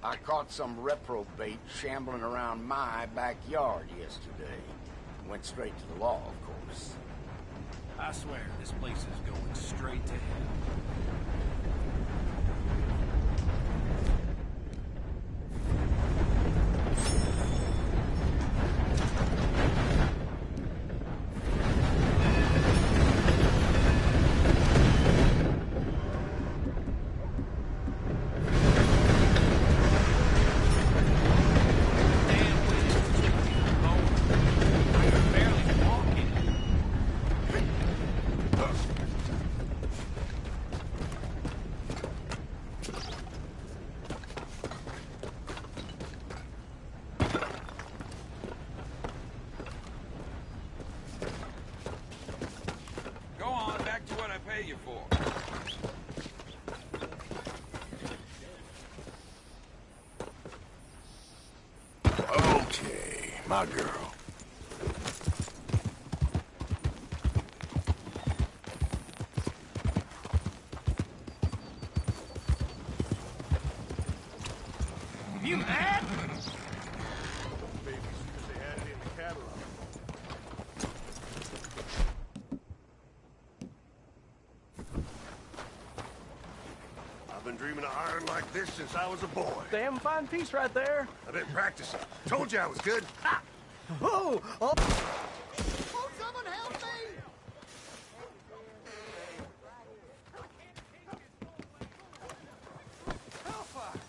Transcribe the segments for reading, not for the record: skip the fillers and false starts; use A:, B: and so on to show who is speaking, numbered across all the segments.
A: I caught some reprobate shambling around my backyard yesterday. Went straight to the law, of course.
B: I swear, this place is going straight to hell.
C: You for?
D: Okay, my girl.
B: You mad?
D: Baby, they had it in the catalog. I've been dreaming of iron like this since I was a boy.
E: Damn fine piece right there.
D: I've been practicing. Told you I was good.
E: Ah. Oh! Oh!
F: Oh, someone help me!
C: Hellfire!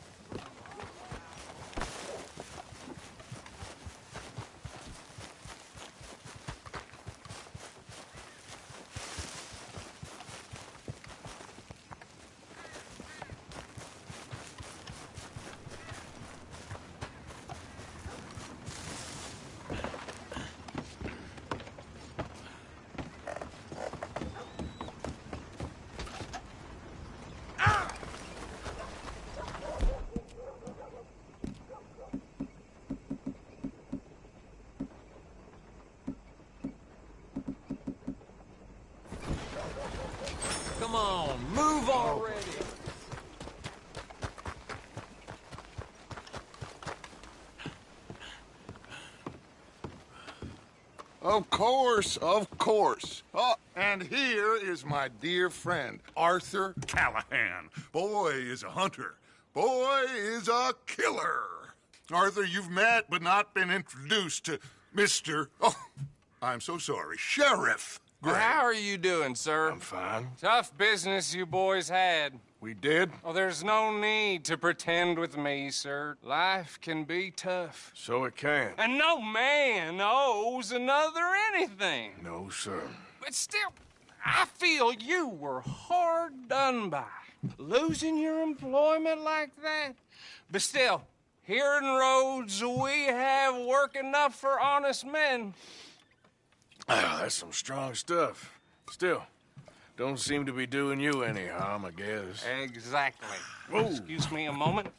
C: Come on, move already!
D: Of course, of course. Oh, and here is my dear friend, Arthur Callahan. Boy is a hunter. Boy is a killer. Arthur, you've met but not been introduced to Mr. Oh, I'm so sorry, Sheriff Gray.
C: How are you doing, sir?
D: I'm fine.
C: Tough business you boys had.
D: We did?
C: Oh, there's no need to pretend with me, sir. Life can be tough.
D: So it can.
C: And no man owes another anything.
D: No, sir.
C: But still, I feel you were hard done by. Losing your employment like that. But still, here in Rhodes, we have work enough for honest men.
G: Oh, that's some strong stuff. Still, don't seem to be doing you any harm, I guess.
C: Exactly.
G: Whoa.
C: Excuse me a moment.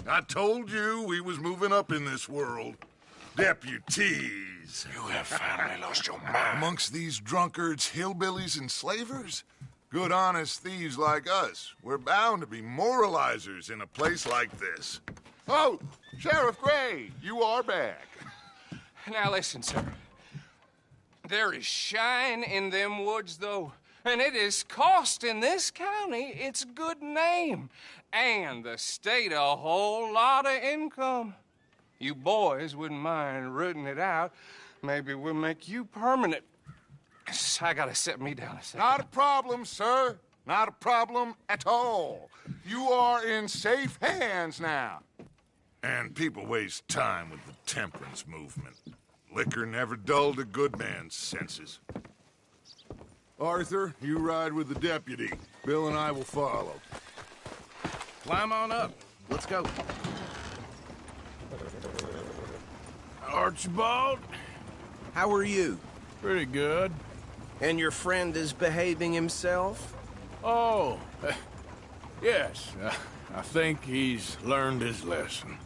D: I told you we was moving up in this world. Deputies.
G: You have finally lost your mind.
D: Amongst these drunkards, hillbillies, and slavers? Good, honest thieves like us. We're bound to be moralizers in a place like this. Oh, Sheriff Gray, you are back.
C: Now listen, sir. There is shine in them woods, though. And it is costing this county its good name. And the state a whole lot of income. You boys wouldn't mind rooting it out. Maybe we'll make you permanent. I gotta set me down a second.
D: Not a problem, sir. Not a problem at all. You are in safe hands now. And people waste time with the temperance movement. Liquor never dulled a good man's senses. Arthur, you ride with the deputy. Bill and I will follow.
E: Climb on up. Let's go.
G: Archibald?
E: How are you?
G: Pretty good.
E: And your friend is behaving himself?
G: Oh, yes. I think he's learned his lesson.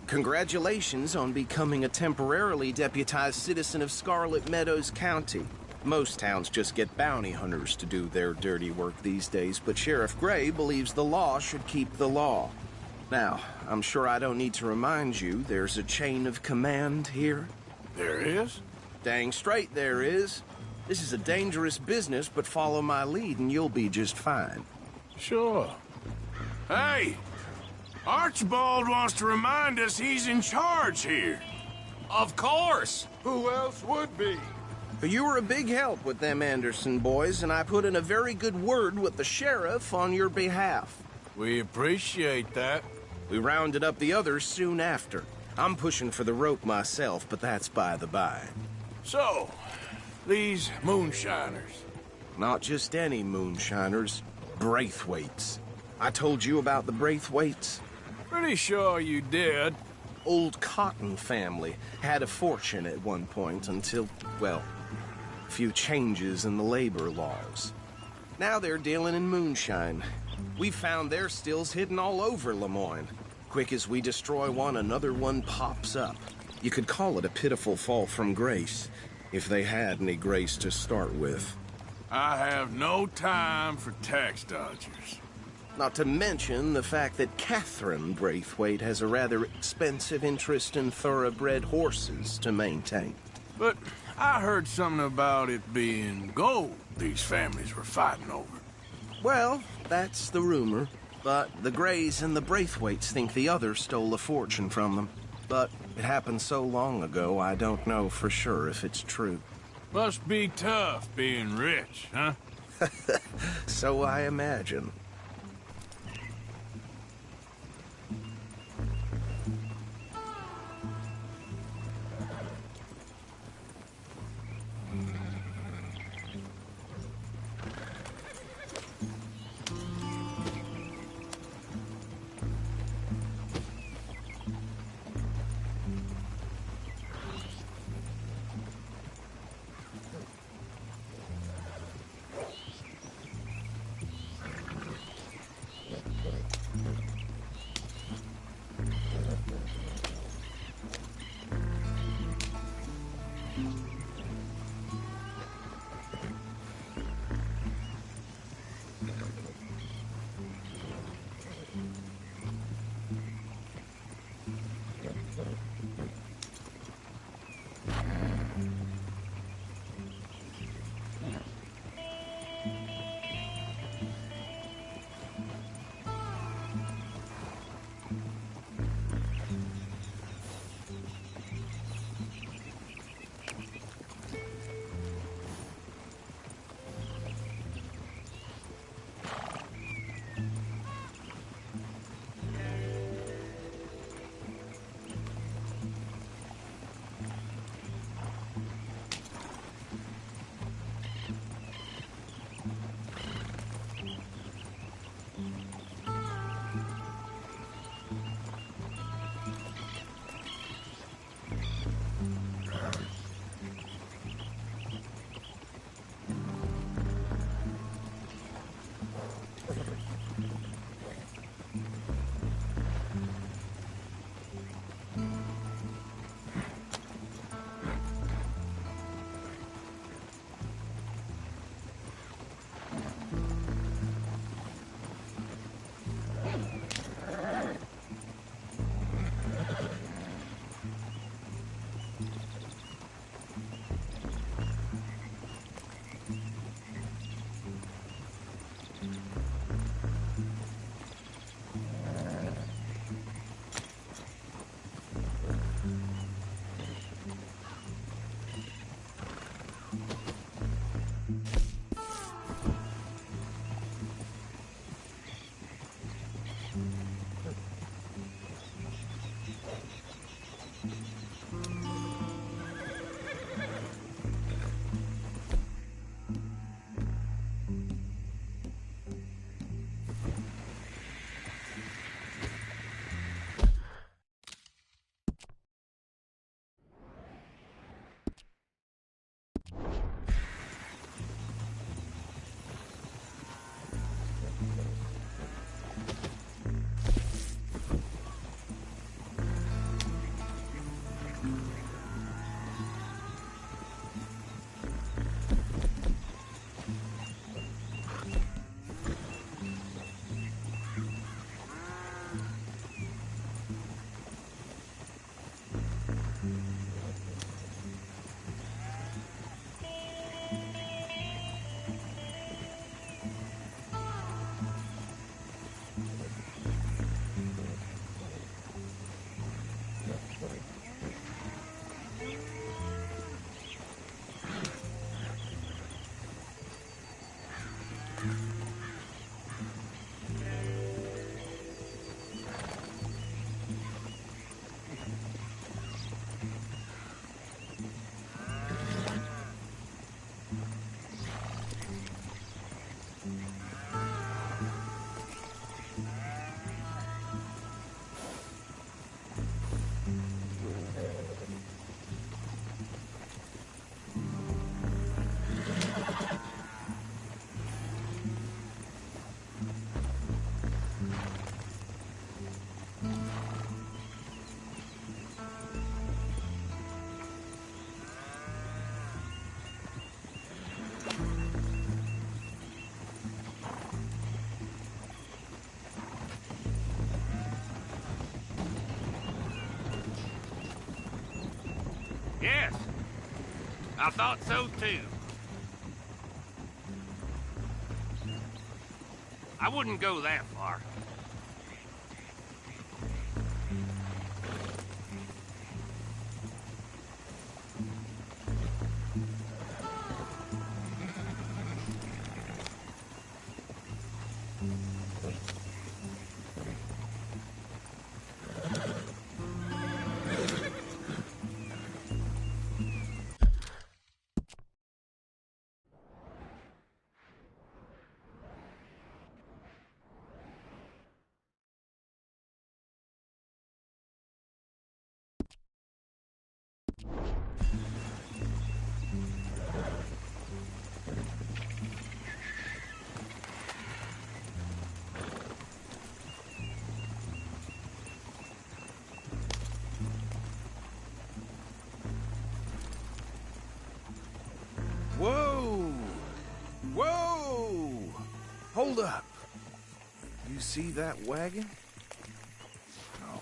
E: Congratulations on becoming a temporarily deputized citizen of Scarlet Meadows County. Most towns just get bounty hunters to do their dirty work these days, but Sheriff Gray believes the law should keep the law. Now, I'm sure I don't need to remind you there's a chain of command here.
G: There is?
E: Dang straight there is. This is a dangerous business, but follow my lead and you'll be just fine.
G: Sure. Hey! Archibald wants to remind us he's in charge here.
B: Of course!
D: Who else would be?
E: You were a big help with them Anderson boys, and I put in a very good word with the sheriff on your behalf.
G: We appreciate that.
E: We rounded up the others soon after. I'm pushing for the rope myself, but that's by the by.
G: So, these moonshiners.
E: Not just any moonshiners, Braithwaites. I told you about the Braithwaites?
G: Pretty sure you did.
E: Old Cotton family had a fortune at one point until, well, a few changes in the labor laws. Now they're dealing in moonshine. We found their stills hidden all over Lemoyne. Quick as we destroy one, another one pops up. You could call it a pitiful fall from grace, if they had any grace to start with.
G: I have no time for tax dodgers.
E: Not to mention the fact that Catherine Braithwaite has a rather expensive interest in thoroughbred horses to maintain.
G: But I heard something about it being gold these families were fighting over.
E: Well, that's the rumor. But the Grays and the Braithwaites think the other stole a fortune from them. But it happened so long ago, I don't know for sure if it's true.
G: Must be tough being rich, huh?
E: So I imagine.
B: I thought so too. I wouldn't go that far.
E: Whoa! Whoa! Hold up. You see that wagon? Oh.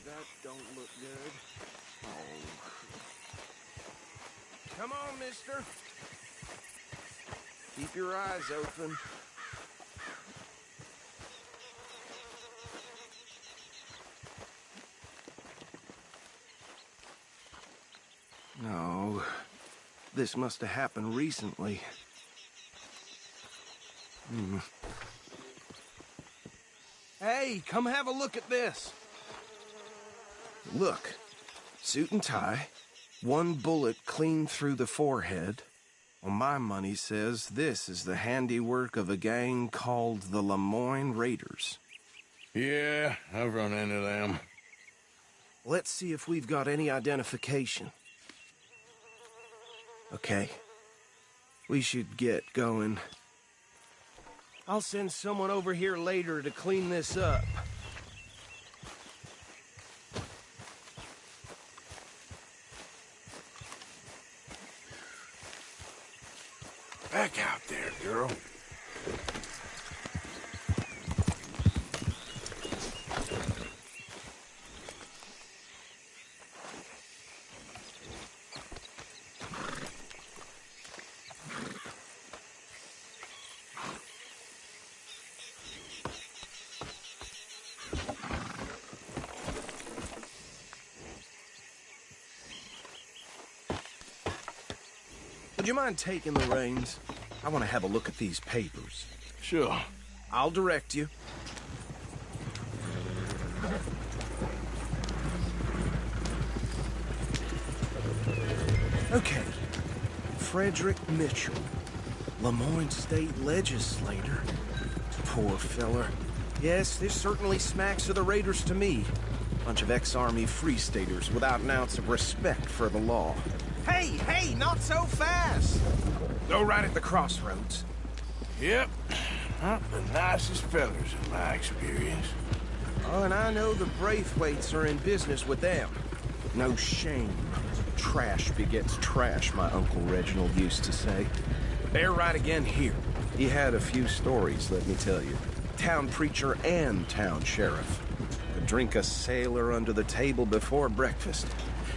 E: That don't look good. Oh. Come on, mister. Keep your eyes open. No. This must have happened recently. Hey, come have a look at this. Look, suit and tie, one bullet clean through the forehead. Well, my money says this is the handiwork of a gang called the Lemoyne Raiders.
G: Yeah, I've run into them.
E: Let's see if we've got any identification. Okay, we should get going. I'll send someone over here later to clean this up.
G: Back out there, girl.
E: Would you mind taking the reins? I want to have a look at these papers.
G: Sure.
E: I'll direct you. Okay. Frederick Mitchell, Lemoyne State Legislator. Poor feller. Yes, this certainly smacks of the Raiders to me. Bunch of ex-Army Free Staters without an ounce of respect for the law. Hey, not so fast! Go right at the crossroads.
G: Yep. Not the nicest fellers in my experience.
E: Oh, and I know the Braithwaites are in business with them. No shame. Trash begets trash, my Uncle Reginald used to say. They're right again here. He had a few stories, let me tell you. Town preacher and town sheriff. Could drink a sailor under the table before breakfast.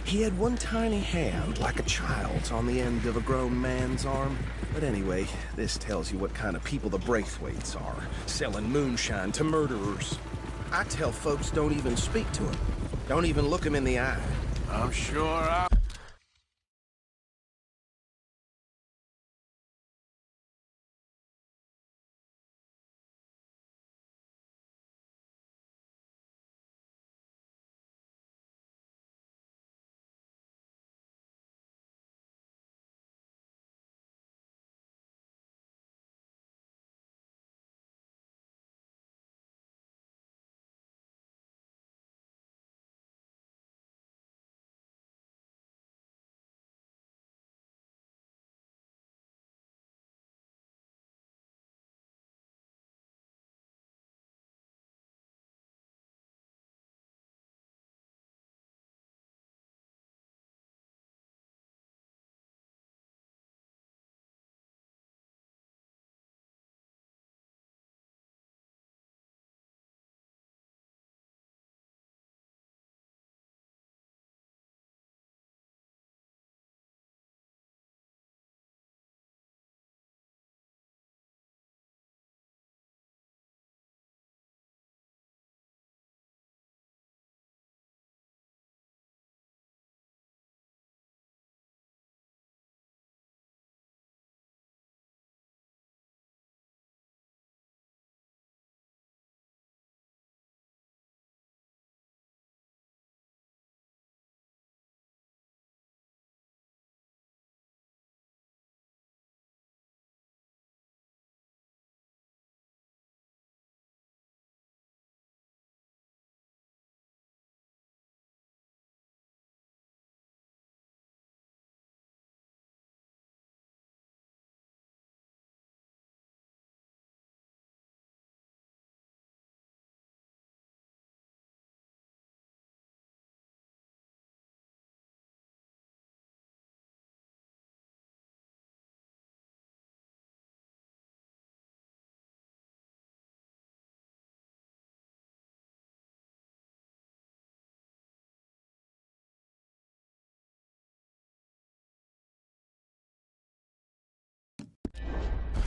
E: He had one tiny hand, like a child's, on the end of a grown man's arm. But anyway, this tells you what kind of people the Braithwaites are, selling moonshine to murderers. I tell folks don't even speak to him. Don't even look him in the eye.
G: I'm sure I...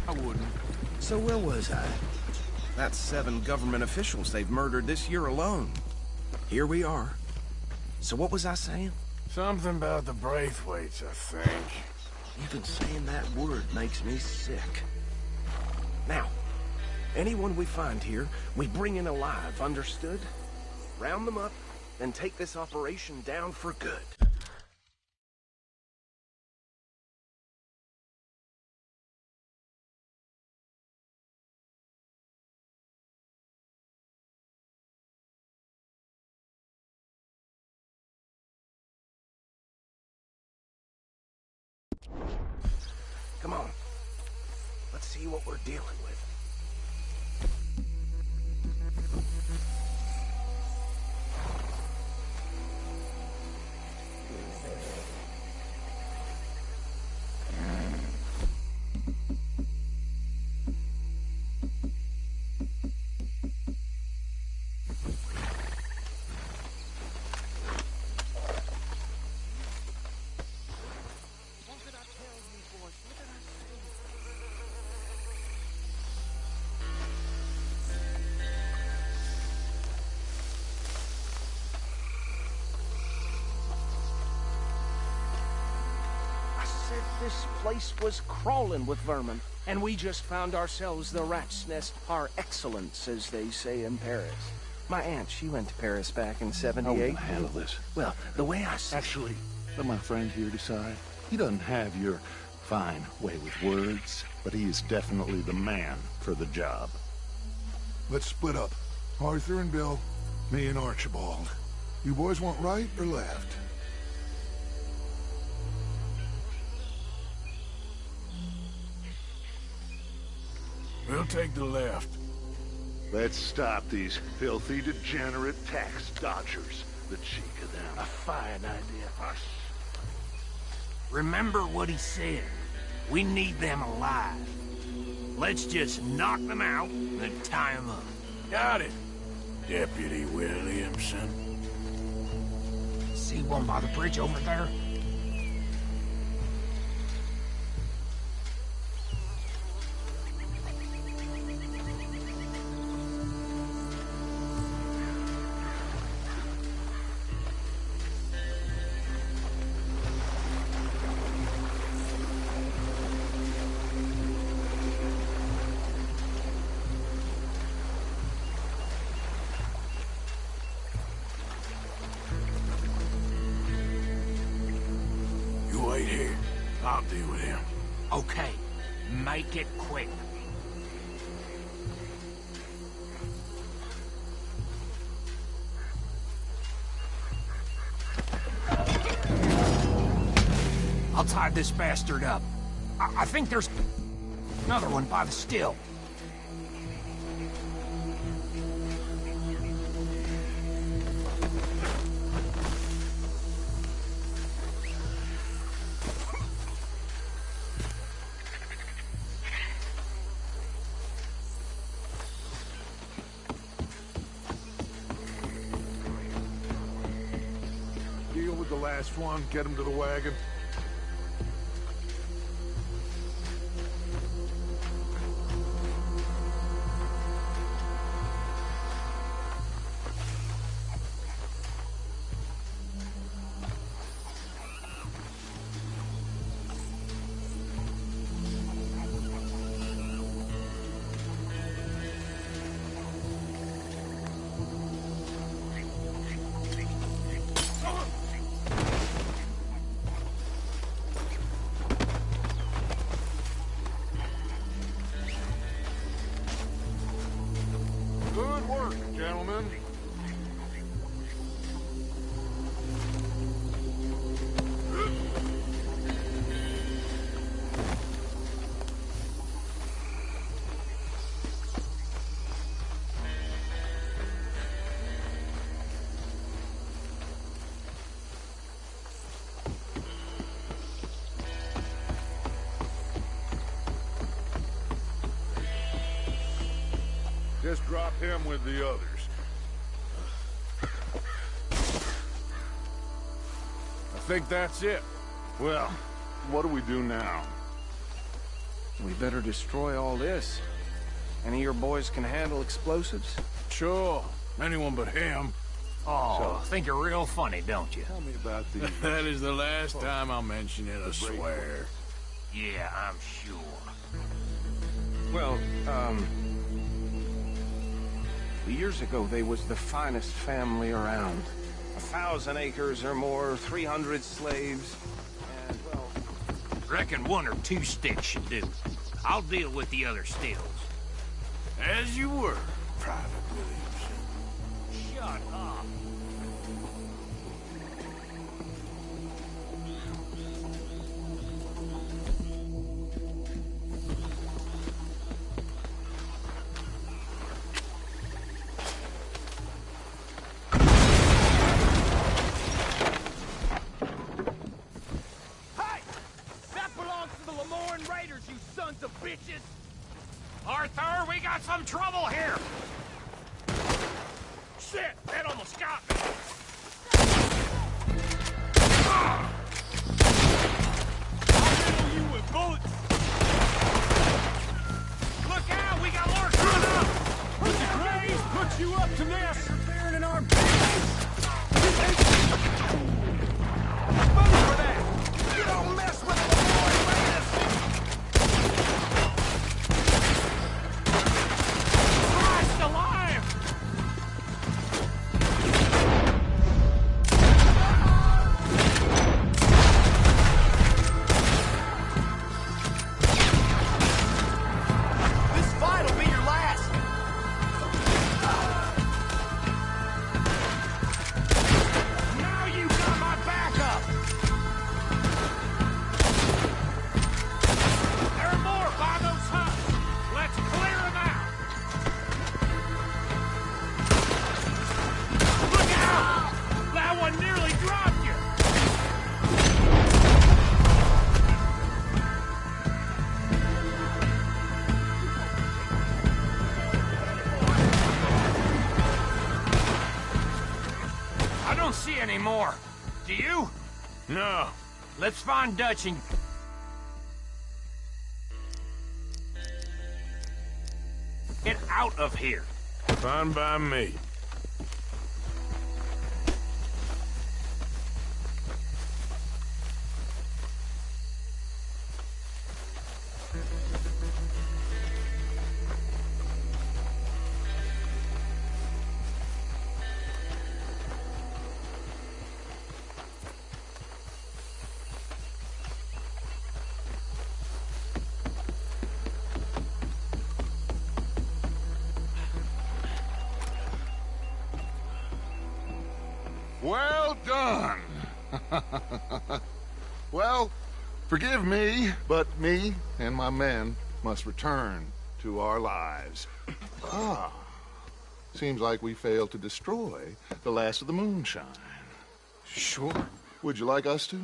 B: I wouldn't.
E: So where was I? That's 7 government officials they've murdered this year alone. Here we are. So what was I saying?
G: Something about the Braithwaites, I think.
E: Even saying that word makes me sick. Now, anyone we find here, we bring in alive, understood? Round them up, and take this operation down for good. Come on. Let's see what we're dealing with. This place was crawling with vermin, and we just found ourselves the rat's nest par excellence, as they say in Paris. My aunt, she went to Paris back in '78.
H: How are we gonna handle this?
E: Well, the way I see
H: Actually, let my friend here decide. He doesn't have your fine way with words, but he is definitely the man for the job.
D: Let's split up. Arthur and Bill, me and Archibald. You boys want right or left?
G: We'll take the left.
H: Let's stop these filthy, degenerate tax dodgers. The cheek of them.
E: a fine idea.
B: Remember what he said. We need them alive. Let's just knock them out and tie them up.
G: Got it, Deputy Williamson.
B: See one by the bridge over there?
G: Wait here. I'll deal with him.
B: Okay, make it quick. I'll tie this bastard up. I think there's another one by the still.
D: Deal with the last one, get him to the wagon. Good work, gentlemen. Just drop him with the others.
G: I think that's it.
D: Well, what do we do now?
E: We better destroy all this. Any of your boys can handle explosives?
G: Sure. Anyone but him.
B: Oh, think you're real funny, don't you?
H: Tell me about these.
G: That is the last time I'll mention it, I swear.
B: Yeah, I'm sure.
E: Well, years ago, they was the finest family around. 1,000 acres or more, 300 slaves, and, well...
B: Reckon 1 or 2 sticks should do. I'll deal with the other stills.
G: As you were, Private Williamson.
B: Shut up. Arthur, we got some trouble here! Shit, that almost got me! I'll riddle you with bullets! Look out, we got more coming up! Put your graves, put you up to this! Interfering in our business! Move for that! You don't mess with the boy, Raiders! Alive! This fight will be your last. Now you got my backup. There are more by those huts. Let's clear them out. That one nearly dropped you! I don't see any more. Do you?
G: No.
B: Let's find Dutch and... get out of here.
G: Fine by me.
D: Well done. Well, forgive me, but me and my men must return to our lives. Seems like we failed to destroy the last of the moonshine.
E: Sure.
D: Would you like us to?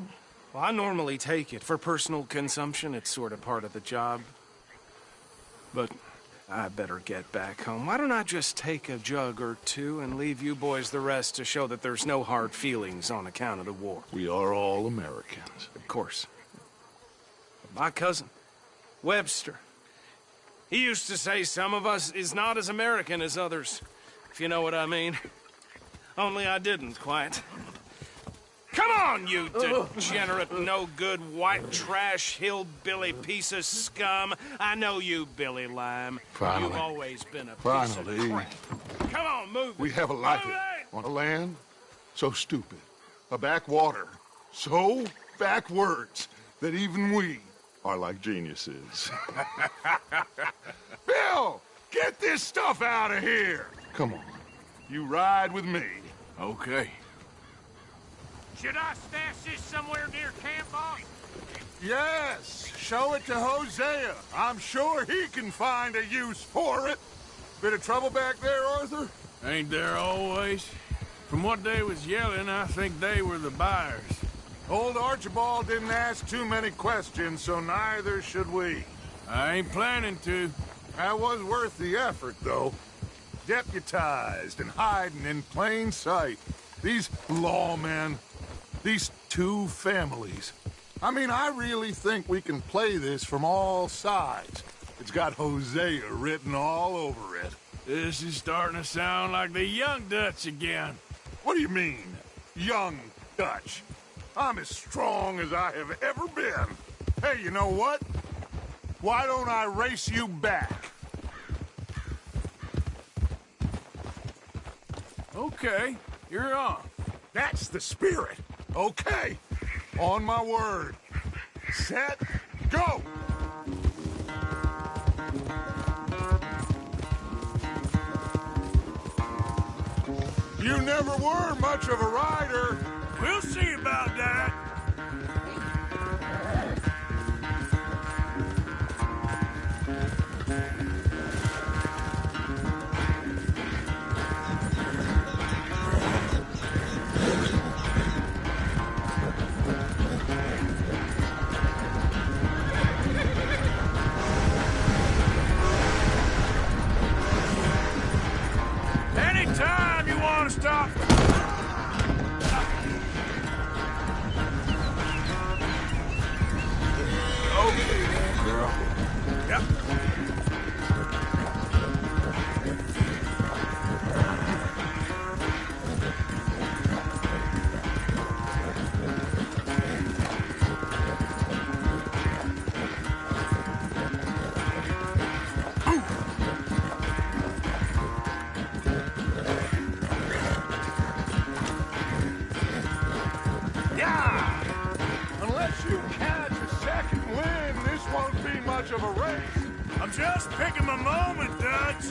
E: Well, I normally take it. For personal consumption, it's sort of part of the job. But I better get back home. Why don't I just take a jug or two and leave you boys the rest to show that there's no hard feelings on account of the war?
D: We are all Americans.
E: Of course. My cousin, Webster, he used to say some of us is not as American as others, if you know what I mean. Only I didn't quite. Come on, you degenerate, no-good, white trash, hillbilly piece of scum. I know you, Billy Lime.
D: Finally.
E: You've always been a piece
D: Finally.
E: of crap. Come on, move it.
D: We have a life
E: Move it.
D: on a land so stupid, a backwater so backwards that even we are like geniuses. Bill, get this stuff out of here. Come on, you ride with me.
G: Okay.
B: Should I stash this somewhere near camp, boss?
D: Yes, show it to Hosea. I'm sure he can find a use for it. Bit of trouble back there, Arthur?
G: Ain't there always? From what they was yelling, I think they were the buyers.
D: Old Archibald didn't ask too many questions, so neither should we.
G: I ain't planning to.
D: That was worth the effort, though. Deputized and hiding in plain sight. These lawmen, these two families. I mean, I really think we can play this from all sides. It's got Hosea written all over it.
G: This is starting to sound like the Young Dutch again.
D: What do you mean, young Dutch? I'm as strong as I have ever been. Hey, you know what? Why don't I race you back?
G: Okay, you're on.
D: That's the spirit. Okay. On my word. Set, go! You never were much of a rider.
G: We'll see about that. Anytime you want to stop. Okay, girl. Yep.
D: Unless you catch a second wind, this won't be much of a race.
G: I'm just picking my moment, Dutch.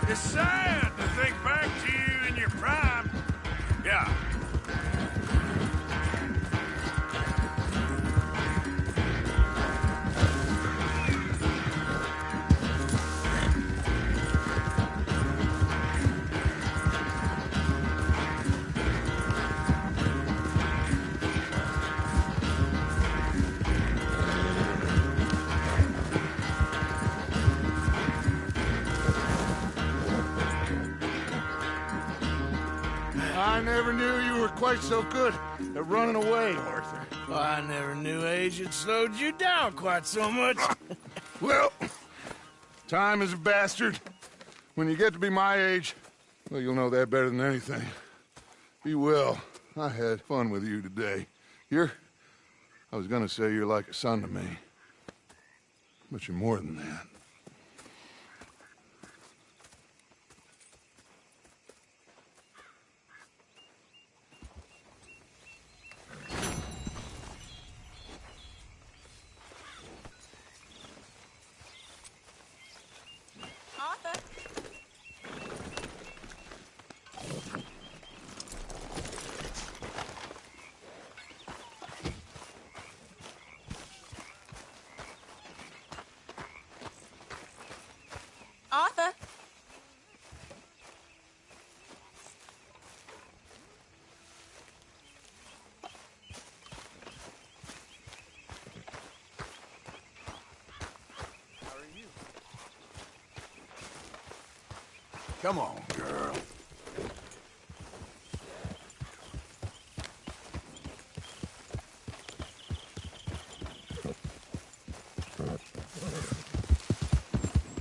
G: It's sad to think back to you in your prime. Yeah.
D: I never knew you were quite so good at running away, Arthur.
G: Well, I never knew age had slowed you down quite so much.
D: Well, time is a bastard. When you get to be my age, well, you'll know that better than anything. Be well. I had fun with you today. I was gonna say you're like a son to me. But you're more than that.
I: Arthur? Arthur?
D: Come on, girl.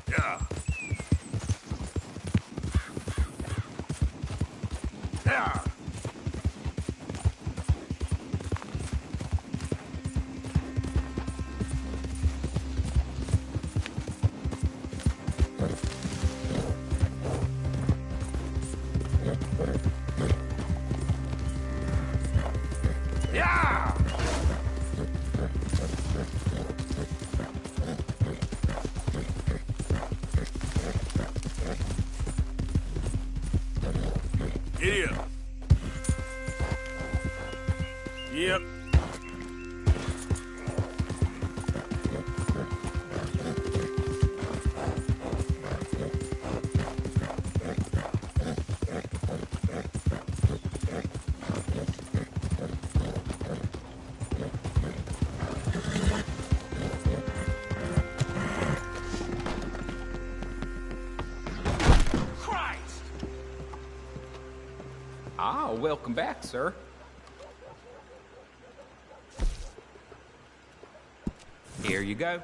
G: Yeah. Yeah. Yeah. Giddy up. Yep. Christ!
J: Ah, welcome back, sir. Here you go.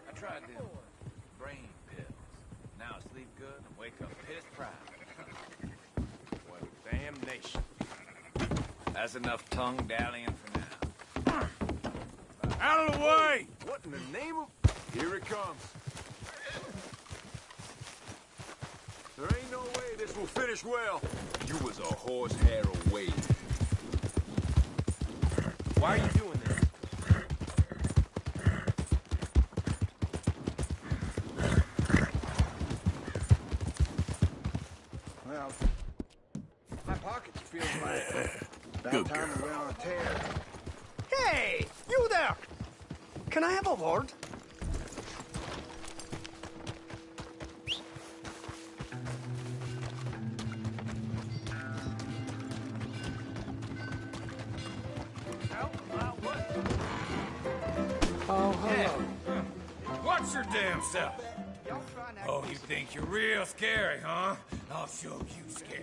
K: I tried them brain pills. Now I sleep good and wake up pissed proud.
G: Well, damnation.
K: That's enough tongue dallying for now.
G: Out of the way! What in the name of... Here it comes. There ain't no way this will finish well.
K: You was a horsehair away.
G: Why are you doing this?
L: Well, my pockets are feeling like about
G: Good
L: time we went on a tear.
F: Hey, you there! Can I have a word? Oh, hello.
B: Watch your damn self. Oh, you think you're real scary, huh? I'll show you scary.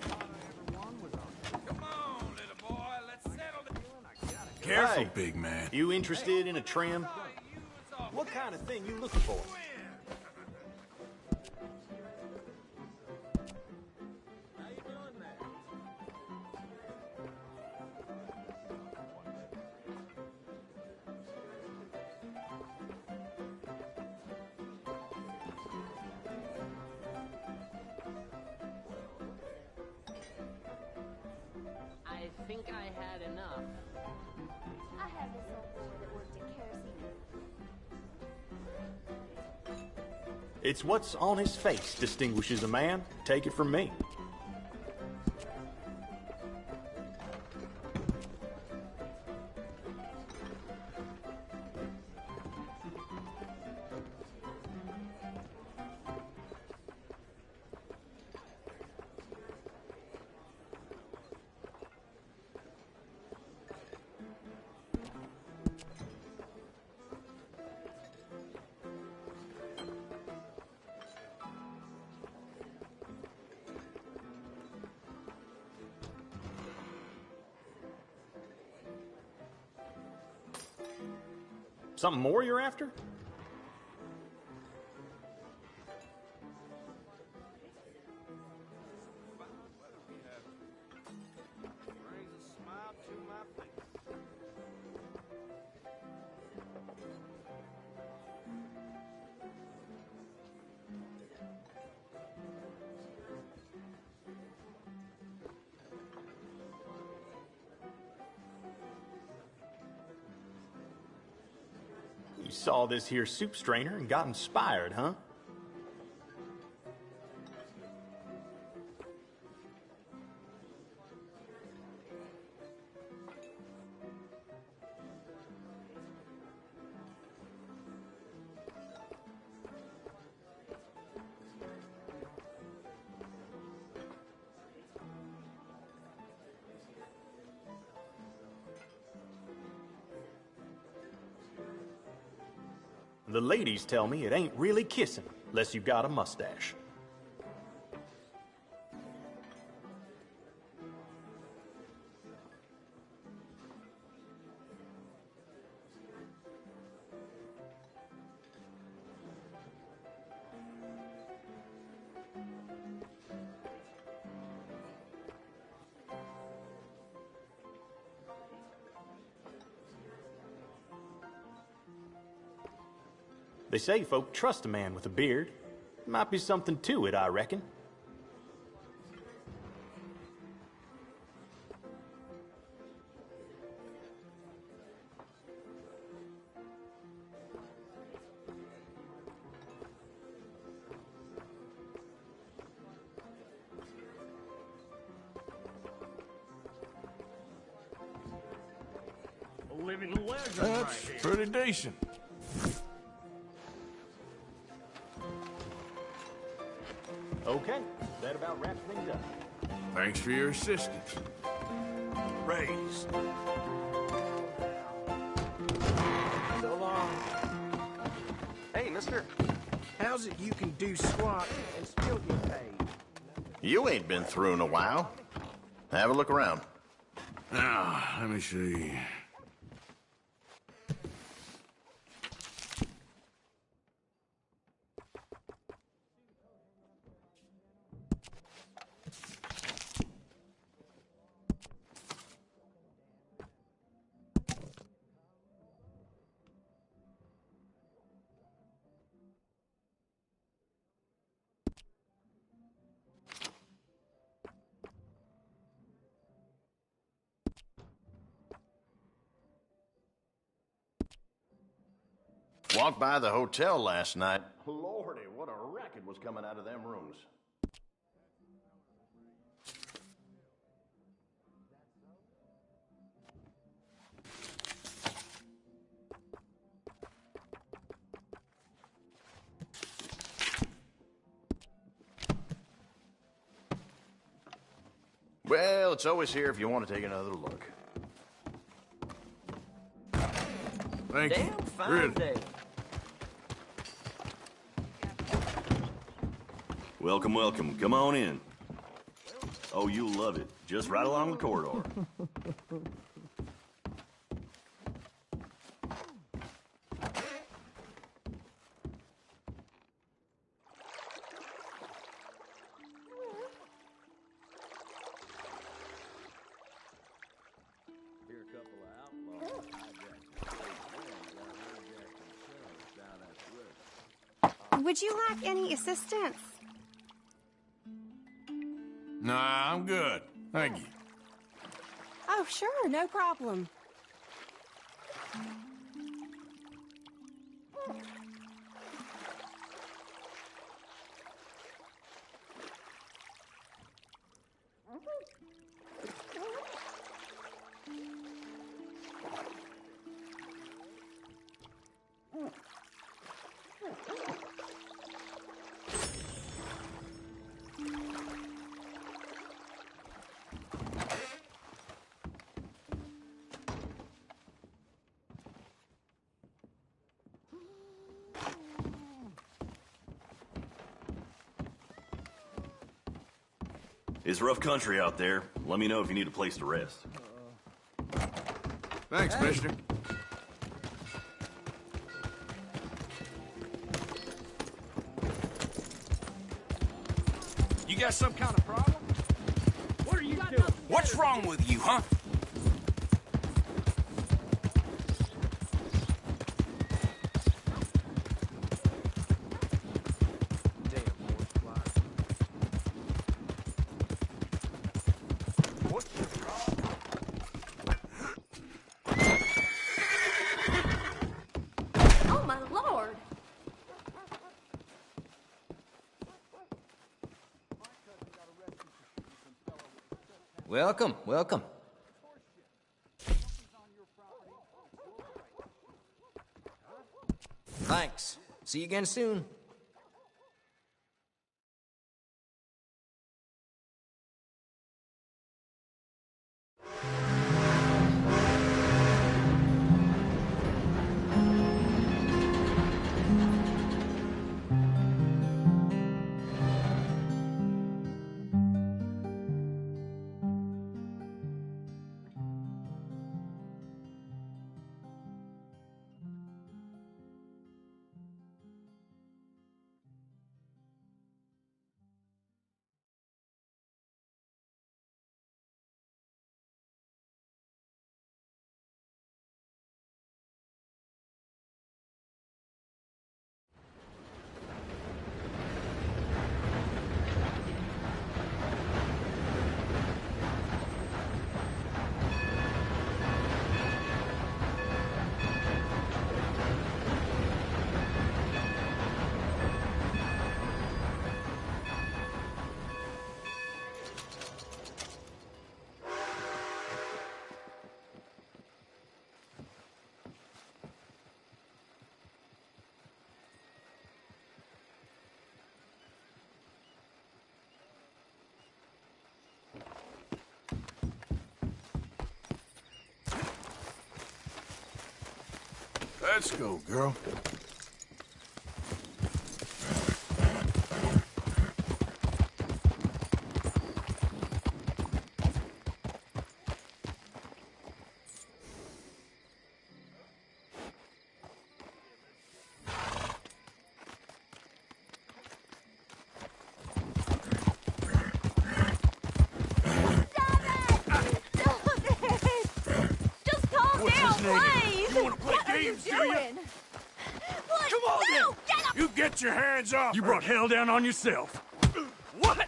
B: Come on, little boy, let's settle this.
G: Careful,
L: Hey.
G: big man.
L: You interested in a trim? What kind of thing you looking for?
M: It's what's on his face distinguishes a man. Take it from me. Something more you're after? You saw this here soup strainer and got inspired, huh? The ladies tell me it ain't really kissing unless you've got a mustache. They say folk trust a man with a beard. Might be something to it, I reckon.
F: A living legend
G: That's
F: right here.
G: pretty decent.
M: Okay, that about wraps things up.
G: Thanks for your assistance.
F: Raised.
E: So long. Hey, mister. How's it you can do squat and still get paid?
N: You ain't been through in a while. Have a look around.
G: Now, let me see.
N: Walked by the hotel last night. Lordy, what a racket was coming out of them rooms. Well, it's always here if you want to take another look.
G: Thank you.
O: Damn fine
G: Really.
O: day.
P: Welcome, welcome. Come on in. Oh, you'll love it. Just right along the corridor.
K: Here a couple of outlaws down at the
I: Would you like any assistance?
G: Nah, I'm good. Thank you.
I: Oh, sure, no problem.
P: It's rough country out there. Let me know if you need a place to rest.
G: Thanks, mister.
B: You got some kind of problem? What are you doing? What's wrong with you, huh?
I: Oh, my Lord!
O: Welcome, welcome. Thanks. See you again soon.
G: Let's go, girl.
I: Just calm
B: What's
I: down,
B: his name?
I: please!
B: You wanna play
I: What
B: games,
I: are
B: do
I: you
B: you?
I: doing? What?
B: Come on,
I: No!
B: then.
I: Get up!
B: You get your hands off
Q: You
B: her.
Q: brought hell down on yourself.
B: What?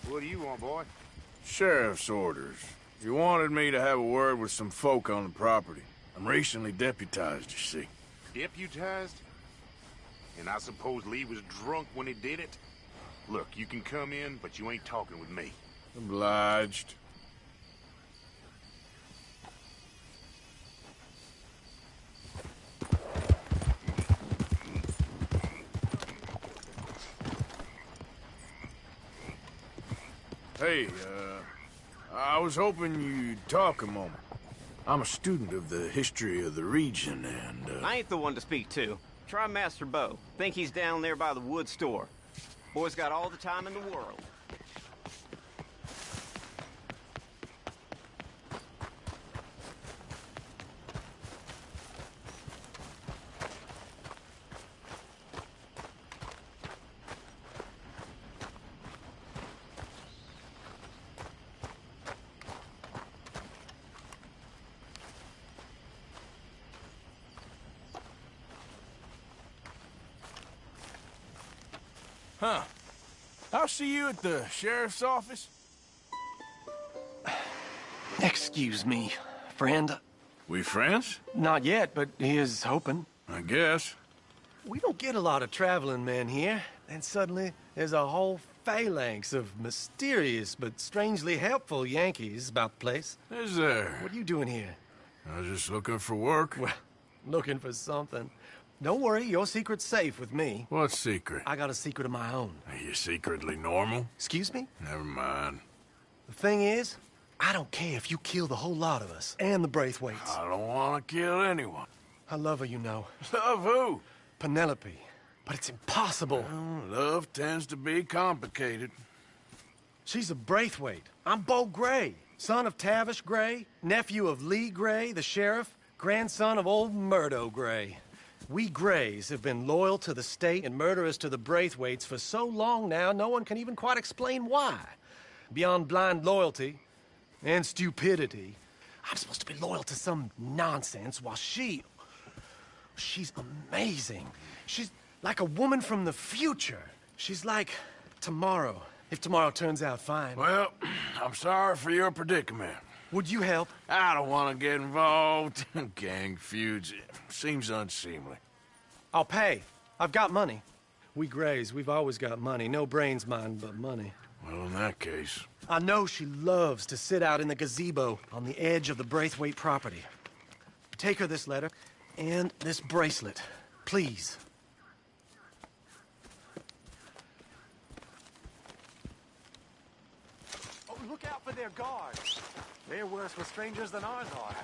R: What do you want, boy?
G: Sheriff's orders. You wanted me to have a word with some folk on the property. I'm recently deputized, you see.
R: Deputized? And I suppose Lee was drunk when he did it? Look, you can come in, but you ain't talking with me.
G: Obliged. Hey, I was hoping you'd talk a moment. I'm a student of the history of the region, and,
S: I ain't the one to speak to. Try Master Bo. Think he's down there by the wood store. Boy's got all the time in the world.
G: Huh. I'll see you at the sheriff's office.
F: Excuse me, friend.
G: We friends?
F: Not yet, but he is hoping.
G: I guess.
F: We don't get a lot of traveling men here, and suddenly there's a whole phalanx of mysterious but strangely helpful Yankees about the place.
G: Is there?
F: What are you doing here?
G: I was just looking for work.
F: Well, looking for something. Don't worry, your secret's safe with me.
G: What secret?
F: I got a secret of my own.
G: Are you secretly normal?
F: Excuse me?
G: Never mind.
F: The thing is, I don't care if you kill the whole lot of us, and the Braithwaites.
G: I don't want to kill anyone.
F: I love her, you know.
G: Love who?
F: Penelope. But it's impossible.
G: Well, love tends to be complicated.
F: She's a Braithwaite. I'm Beau Gray, son of Tavish Gray, nephew of Lee Gray, the sheriff, grandson of old Murdo Gray. We Grays have been loyal to the state and murderous to the Braithwaites for so long now, no one can even quite explain why. Beyond blind loyalty and stupidity, I'm supposed to be loyal to some nonsense while she's amazing. She's like a woman from the future. She's like tomorrow, if tomorrow turns out fine.
G: Well, I'm sorry for your predicament.
F: Would you help?
G: I don't want to get involved in gang feuds. It seems unseemly.
F: I'll pay. I've got money. We Grays, we've always got money. No brains, mind, but money.
G: Well, in that case...
F: I know she loves to sit out in the gazebo on the edge of the Braithwaite property. Take her this letter and this bracelet, please. Oh, look out for their guards. They're worse with strangers than ours are.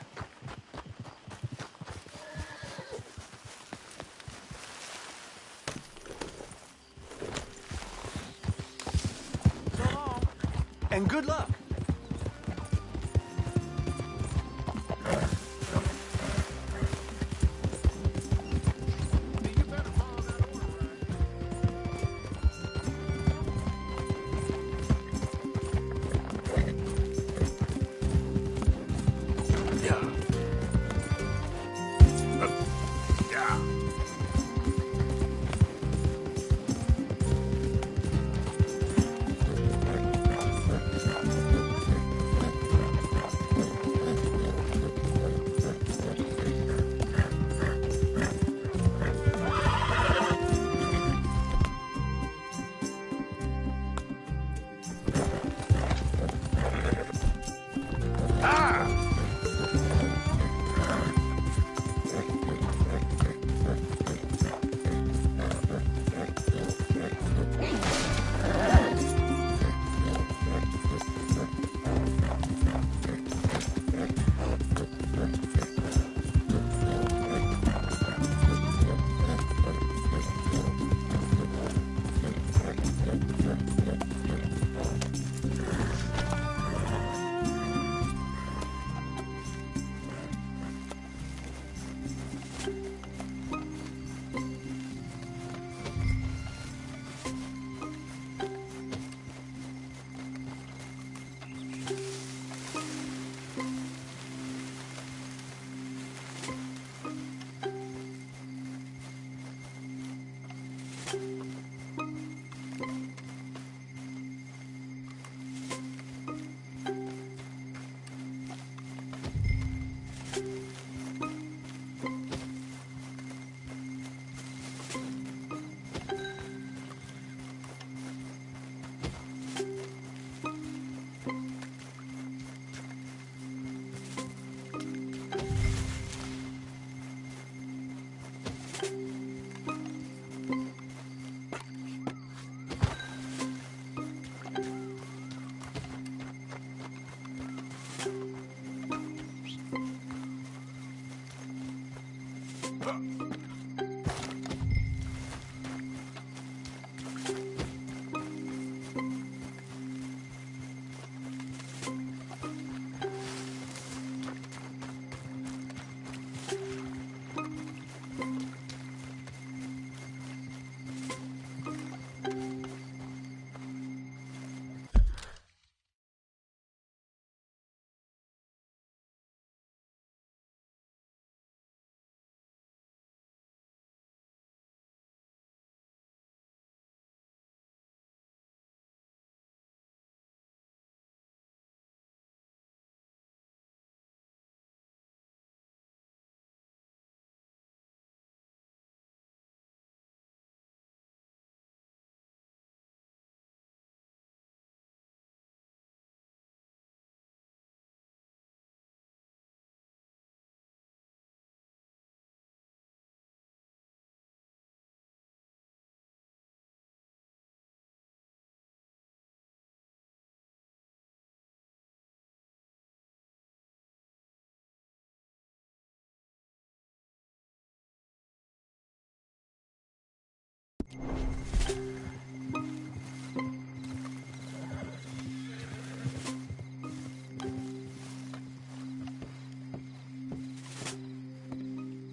F: So long, and good luck.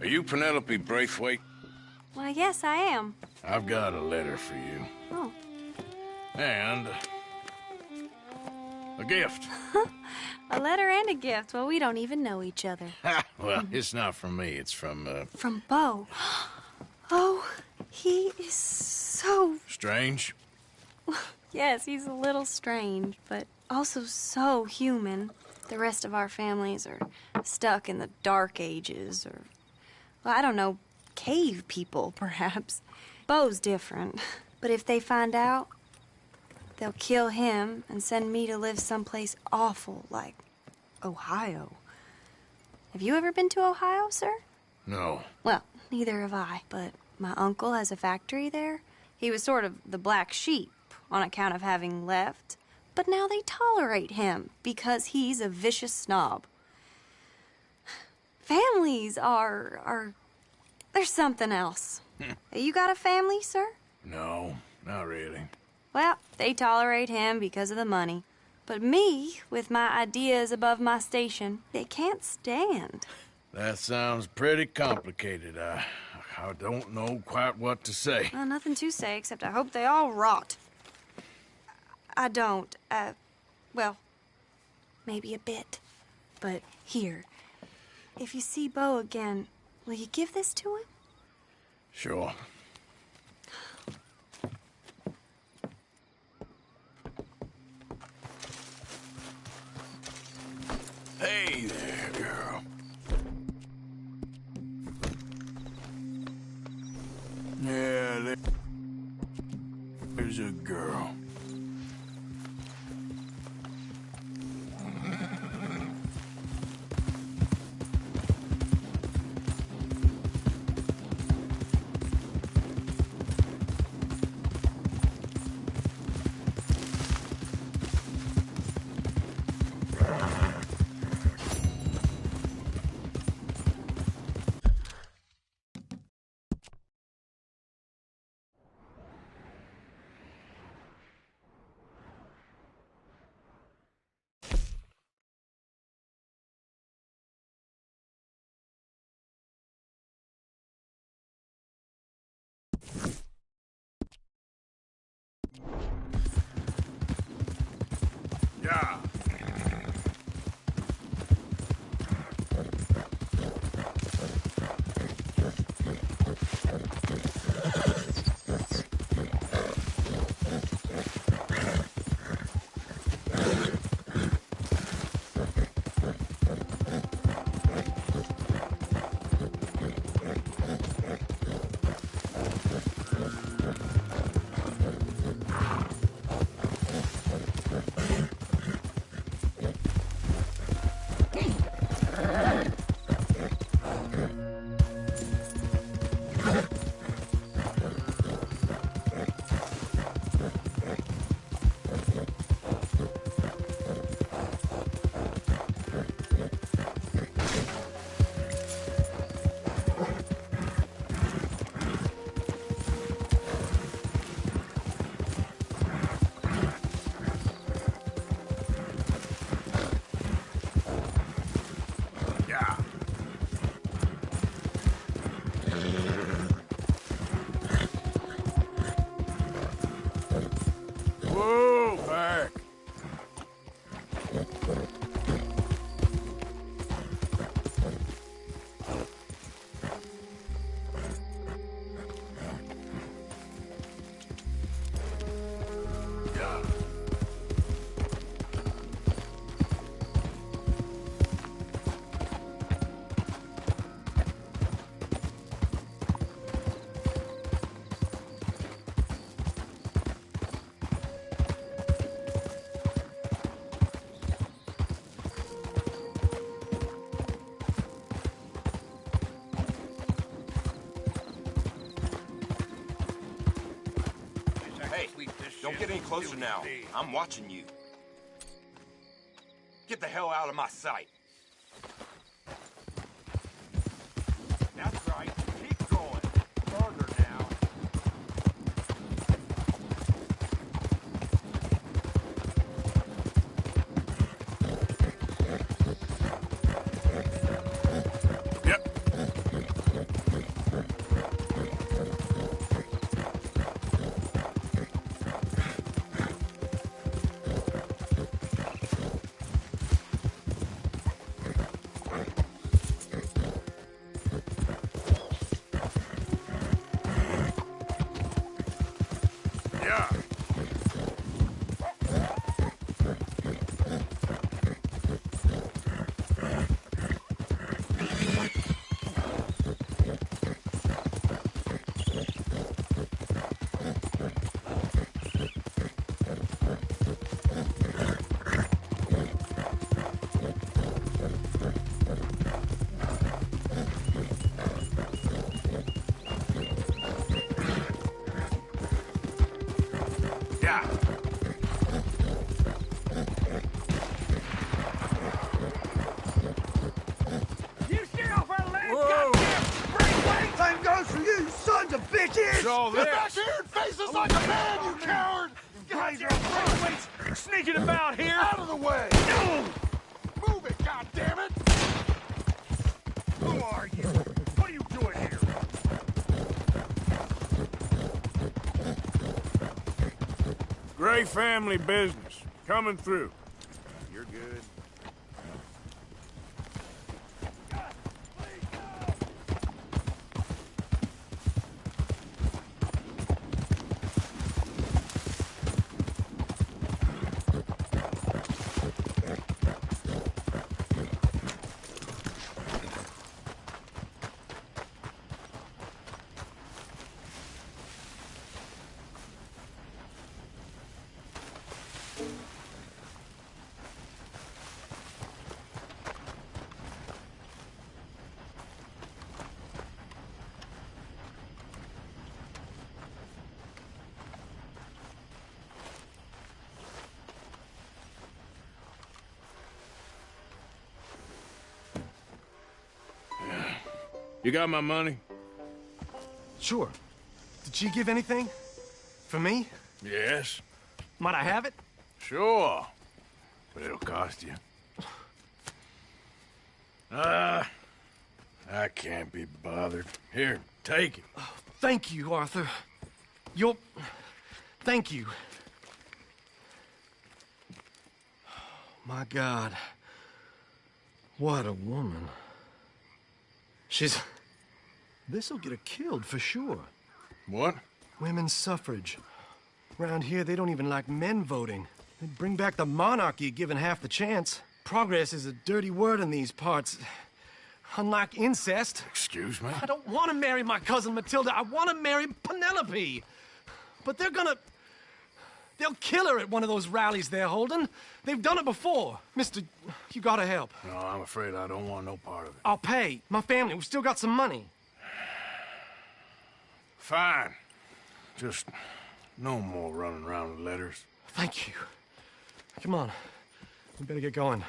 G: Are you Penelope Braithwaite?
I: Why, yes, I am.
G: I've got a letter for you.
I: Oh.
G: And a gift.
I: A letter and a gift. Well, we don't even know each other.
G: Well, it's not from me. It's from,
I: From Bo. Oh, he is so...
G: Strange?
I: Yes, he's a little strange, but also so human. The rest of our families are stuck in the Dark Ages, or, well, I don't know, cave people, perhaps. Bo's different, but if they find out, they'll kill him and send me to live someplace awful like Ohio. Have you ever been to Ohio, sir?
G: No.
I: Well, neither have I, but my uncle has a factory there. He was sort of the black sheep on account of having left, but now they tolerate him because he's a vicious snob. Families are there's something else. You got a family, sir?
G: No, not really.
I: Well, they tolerate him because of the money. But me, with my ideas above my station, they can't stand.
G: That sounds pretty complicated. I don't know quite what to say.
I: Well, nothing to say, except I hope they all rot. I don't. Well, maybe a bit. But here, if you see Bo again, will you give this to him?
G: Sure. Hey there, girl. Yeah, there's a girl. Yeah. Whoa, back.
Q: Hey, don't get any closer now. I'm watching you. Get the hell out of my sight. That's right. Keep going. Further now.
G: What's all
D: Get
G: this?
D: back here and face us like a man, you coward!
G: Guys are breakaways sneaking about here.
D: Out of the way! Move it, goddammit!
G: Who are you? What are you doing here? Gray family business. Coming through. You're good. You got my money?
F: Sure. Did she give anything? For me?
G: Yes.
F: Might I have it?
G: Sure. But it'll cost you. I can't be bothered. Here, take it.
F: Oh, thank you, Arthur. Thank you. My God. What a woman. This'll get her killed for sure.
G: What?
F: Women's suffrage. Around here, they don't even like men voting. They'd bring back the monarchy given half the chance. Progress is a dirty word in these parts. Unlike incest.
G: Excuse me?
F: I don't want to marry my cousin Matilda. I want to marry Penelope. But they'll kill her at one of those rallies they're holding. They've done it before. Mister, you gotta help.
G: No, I'm afraid I don't want no part of it.
F: I'll pay. My family, we've still got some money.
G: Fine. Just no more running around with letters.
F: Thank you. Come on. We better get going.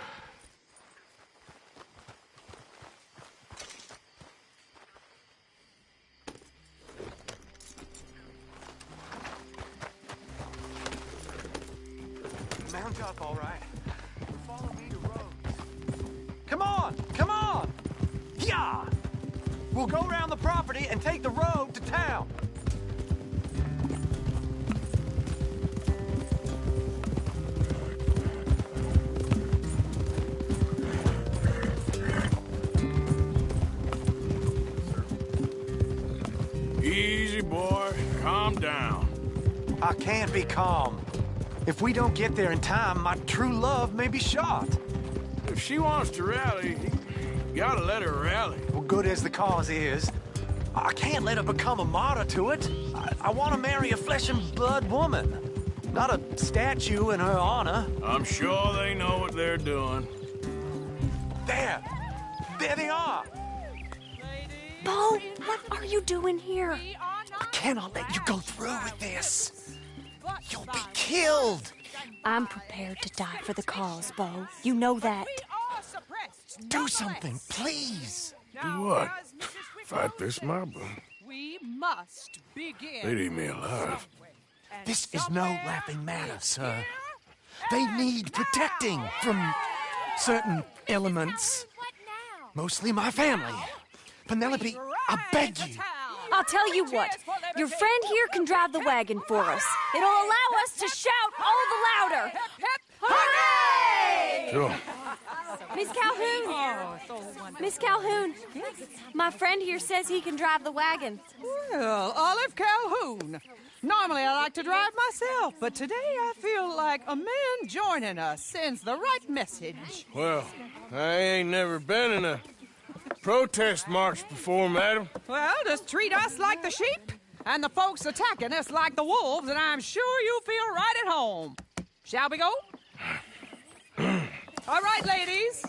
F: Mount up, all right. Follow me to roads. Come on! Come on! Yeah! We'll go around the property and take the road to town.
G: Easy, boy. Calm down.
F: I can't be calm. If we don't get there in time, my true love may be shot.
G: If she wants to rally, you gotta let her rally.
F: Well, good as the cause is, I can't let her become a martyr to it. I want to marry a flesh and blood woman, not a statue in her honor.
G: I'm sure they know what they're doing.
F: There they are.
I: Bo, what are you doing here?
F: I cannot let you go through with this. You'll be killed.
I: I'm prepared to die for the cause, Bo. You know that.
F: Do something, please.
G: Do what? Fight this mob?
T: We must begin.
G: They'd eat me alive.
F: This is no laughing matter, sir. They need protecting from certain elements. Mostly my family. Penelope, I beg you.
I: I'll tell you what. Your friend here can drive the wagon for us. It'll allow us to shout all the louder. Hooray!
G: Sure.
I: Miss Calhoun. Miss Calhoun. My friend here says he can drive the wagon.
T: Well, Olive Calhoun. Normally I like to drive myself, but today I feel like a man joining us sends the right message.
G: Well, I ain't never been in a protest march before, madam.
T: Well, just treat us like the sheep, and the folks attacking us like the wolves, and I'm sure you feel right at home. Shall we go? All right, ladies.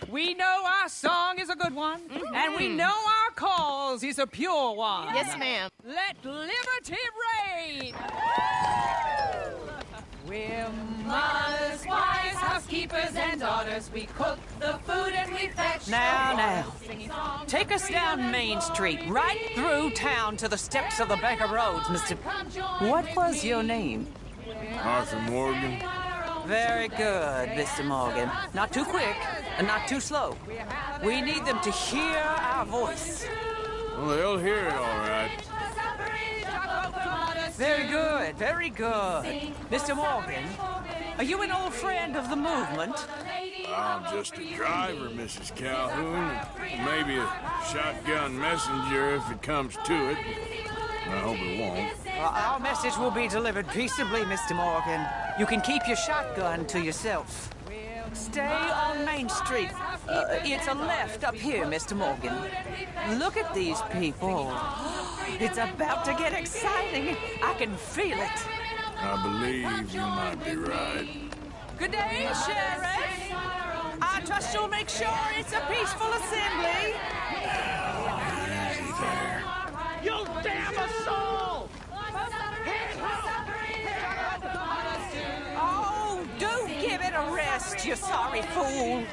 T: We know our song is a good one, and we know our cause is a pure one.
U: Yes, ma'am.
T: Let liberty reign. We're mothers, wives, housekeepers, Keepers and daughters, we cook the food and we fetch. Now. Take us down Main Street, right through town to the steps of the Bank of Roads, Mr. What was your name?
G: Arthur Morgan.
T: Very good, Mr. Morgan. Not too quick and not too slow. We need them to hear our voice.
G: Well, they'll hear it all right.
T: Very good, very good. Mr. Morgan, are you an old friend of the movement?
G: I'm just a driver, Mrs. Calhoun. Maybe a shotgun messenger if it comes to it. I hope it won't.
T: Our message will be delivered peaceably, Mr. Morgan. You can keep your shotgun to yourself. Stay on Main Street. It's a left up here, Mr. Morgan. Look at these people. It's about to get exciting. I can feel it.
G: I believe you might be right.
T: Good day, Sheriff. I trust you'll make sure it's a peaceful assembly.
G: Easy there.
T: You damn assault! Oh, do give it a rest, you sorry fool.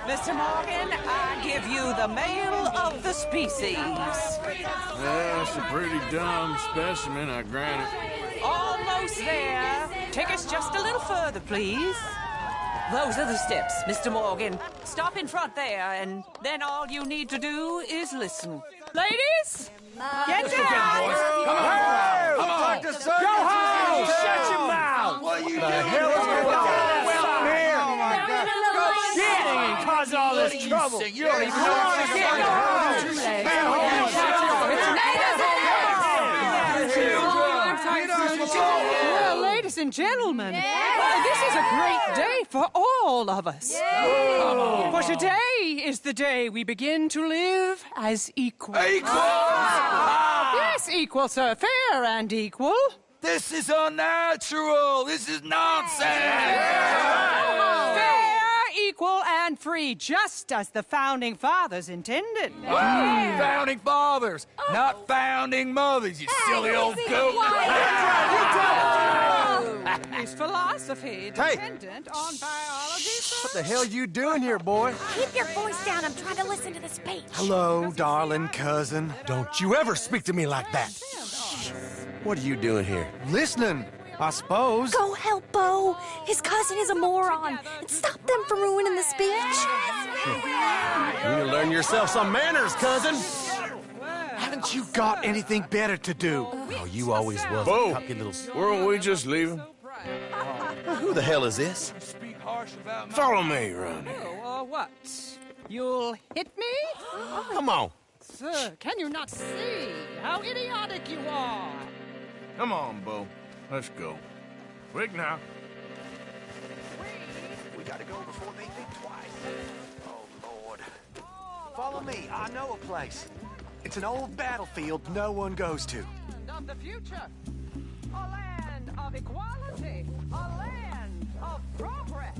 T: Mr. Morgan, I give you the male of the species.
G: That's a pretty dumb specimen, I grant it.
T: Almost there. Take us just a little further, please. Those are the steps, Mr. Morgan. Stop in front there, and then all you need to do is listen. Ladies, get down!
L: Come on! Go home! Shut your mouth! What are you doing? The hell is going on here? Oh, my God. Shit! And cause all this trouble. You don't even know what you're
T: Well, ladies and gentlemen, this is a great day for all of us. For today is the day we begin to live as equals. Yes, equal, sir. Fair and equal.
L: This is unnatural. This is nonsense.
T: Fair, equal, and free, just as the Founding Fathers intended.
L: Founding Fathers, not founding mothers, you silly old goat.
T: It's philosophy dependent on biology.
F: What the hell you doing here, boy?
U: Keep your voice down. I'm trying to listen to the speech.
F: Hello, darling cousin. Don't you ever speak to me like that. What are you doing here? Listening, I suppose.
U: Go help Bo. His cousin is a moron. And stop them from ruining the speech.
F: You need to learn yourself some manners, cousin. Haven't you got anything better to do? Oh, you always was
G: Bo,
F: a cocky little...
G: weren't we just leaving?
F: Who the hell is this?
G: Follow me around here.
T: What? You'll hit me?
F: Come on.
T: Sir, can you not see how idiotic you are?
G: Come on, Bo. Let's go. Quick now.
L: We gotta go before they think twice. Oh, Lord. Follow me. I know a place. It's an old battlefield no one goes to.
T: Of the future. A land of equality. A land of progress.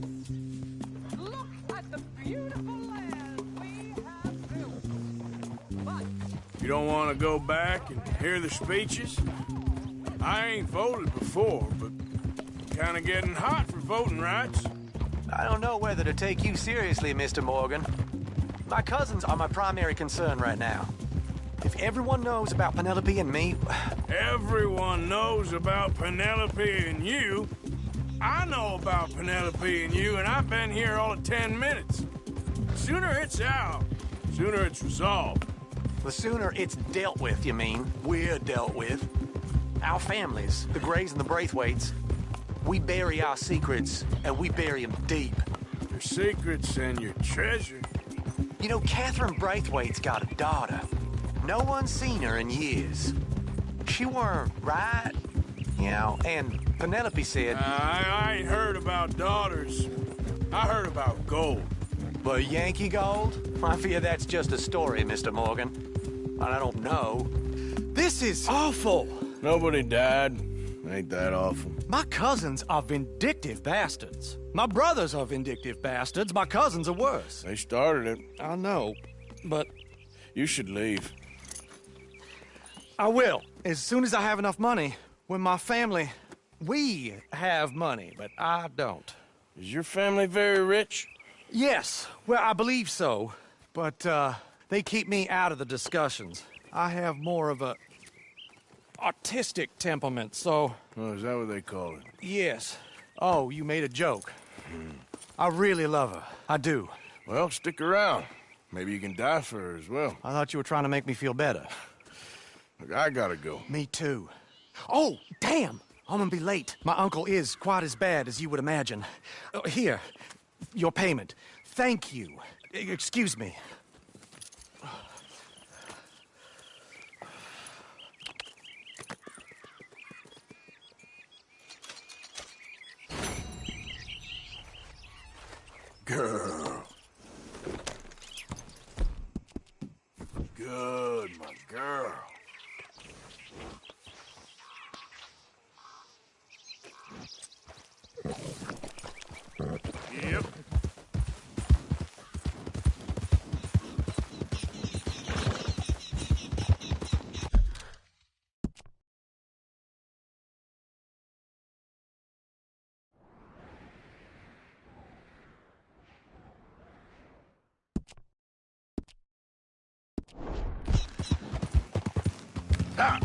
T: Look at the beautiful land we have built. But
G: You don't want to go back and hear the speeches? I ain't voted before, but kind of getting hot for voting rights.
L: I don't know whether to take you seriously, Mr. Morgan. My cousins are my primary concern right now. If everyone knows about Penelope and me...
G: Everyone knows about Penelope and you. I know about Penelope and you, and I've been here all of 10 minutes. Sooner it's out, sooner it's resolved.
L: The sooner it's dealt with, you mean. We're dealt with. Our families, the Grays and the Braithwaites, we bury our secrets, and we bury them deep.
G: Your secrets and your treasure.
L: You know, Catherine Braithwaite's got a daughter. No one's seen her in years. She weren't right, you know, and Penelope said...
G: I ain't heard about daughters. I heard about gold.
L: But Yankee gold? I fear that's just a story, Mr. Morgan. I don't know.
F: This is awful.
G: Nobody died. Ain't that awful.
F: My cousins are vindictive bastards. My brothers are vindictive bastards. My cousins are worse.
G: They started it.
F: I know, but...
G: You should leave.
F: I will, as soon as I have enough money. When my family... We have money, but I don't.
L: Is your family very rich?
F: Yes, well, I believe so. But, they keep me out of the discussions. I have more of a artistic temperament, so...
L: Oh, is that what they call it?
F: Yes. Oh, you made a joke. I really love her. I do.
L: Well, stick around. Maybe you can die for her as well.
F: I thought you were trying to make me feel better.
L: Look, I gotta go.
F: Me too. Oh, damn! I'm gonna be late. My uncle is quite as bad as you would imagine. Here, your payment. Thank you. Excuse me.
L: Girl. Good, my girl.
R: Yep.
L: Ah!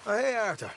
F: Hey, Arthur.